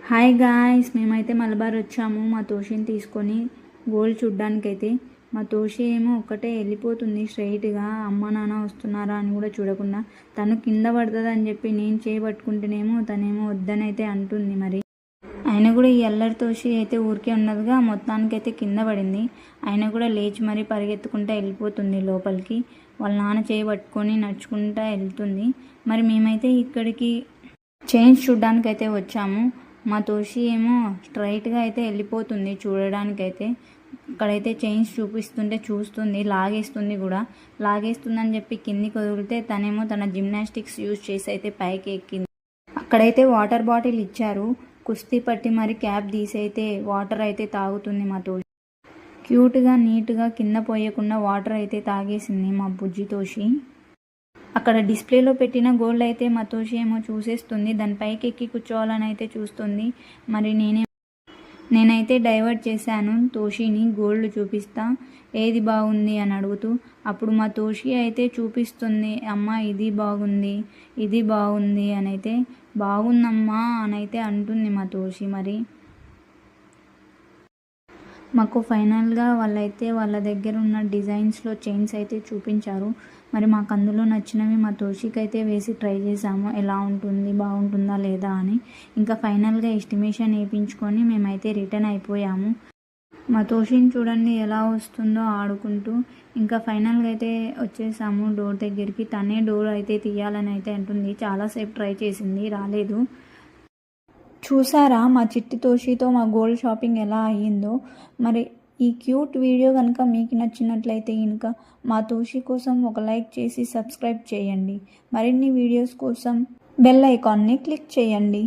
Hi guys, మేమైతే మలబార్ వచ్చాము మా తోషిని తీసుకొని గోల్డ్ చూడ్డానికైతే. మా తోషి ఏమో ఒక్కటే వెళ్ళిపోతుంది స్ట్రైట్గా, అమ్మ నాన్న వస్తున్నారా అని కూడా చూడకుండా. తను కింద పడుతుంది అని చెప్పి నేను చేయబట్టుకుంటేనేమో తనేమో వద్దని అయితే అంటుంది. మరి ఆయన కూడా ఈ అల్లరి తోషి అయితే ఊరికే ఉన్నదిగా మొత్తానికైతే కింద పడింది. ఆయన కూడా లేచి మరీ పరిగెత్తుకుంటూ వెళ్ళిపోతుంది లోపలికి. వాళ్ళ నాన్న చేయబట్టుకొని నడుచుకుంటూ వెళ్తుంది. మరి మేమైతే ఇక్కడికి చైన్స్ చూడ్డానికైతే వచ్చాము. మా తోషి ఏమో స్ట్రైట్గా అయితే వెళ్ళిపోతుంది చూడడానికైతే. అక్కడైతే చైన్స్ చూపిస్తుంటే చూస్తుంది, లాగేస్తుంది కూడా. లాగేస్తుందని చెప్పి కిందికి వదిలితే తనేమో తన జిమ్నాస్టిక్స్ యూజ్ చేసి అయితే పైకి ఎక్కింది. అక్కడైతే వాటర్ బాటిల్ ఇచ్చారు, కుస్తీ పట్టి మరి క్యాప్ తీసి అయితే వాటర్ అయితే తాగుతుంది మా తోషి. క్యూట్గా నీట్గా కింద పోయకుండా వాటర్ అయితే తాగేసింది మా బుజ్జి తోషి. అక్కడ డిస్ప్లేలో పెట్టిన గోల్డ్ అయితే మా తోషి ఏమో చూసేస్తుంది, దానిపైకి ఎక్కి కూర్చోవాలని అయితే చూస్తుంది. మరి నేనైతే డైవర్ట్ చేశాను తోషిని, గోల్డ్ చూపిస్తా ఏది బాగుంది అని అడుగుతూ. అప్పుడు మా తోషి అయితే చూపిస్తుంది, అమ్మ ఇది బాగుంది, ఇది బాగుంది అని అయితే. బాగుందమ్మా అని అయితే అంటుంది మా తోషి. మరి మాకు ఫైనల్గా వాళ్ళైతే వాళ్ళ దగ్గర ఉన్న డిజైన్స్లో చైన్స్ అయితే చూపించారు. మరి మాకు అందులో నచ్చినవి మా తోషికి అయితే వేసి ట్రై చేసాము, ఎలా ఉంటుంది బాగుంటుందా లేదా అని. ఇంకా ఫైనల్గా ఎస్టిమేషన్ వేయించుకొని మేమైతే రిటర్న్ అయిపోయాము. మా తోషిని చూడండి ఎలా వస్తుందో ఆడుకుంటూ. ఇంకా ఫైనల్గా అయితే వచ్చేసాము డోర్ దగ్గరికి. తనే డోర్ అయితే తీయాలని అయితే అంటుంది, చాలాసేపు ట్రై చేసింది, రాలేదు. చూసారా మా చిట్టి తోషితో మా గోల్డ్ షాపింగ్ ఎలా అయ్యిందో. మరి ఈ క్యూట్ వీడియో కనుక మీకు నచ్చినట్లయితే ఇంకా మా తోషి కోసం ఒక లైక్ చేసి సబ్స్క్రైబ్ చేయండి. మరిన్ని వీడియోస్ కోసం బెల్ ఐకాన్ని క్లిక్ చేయండి.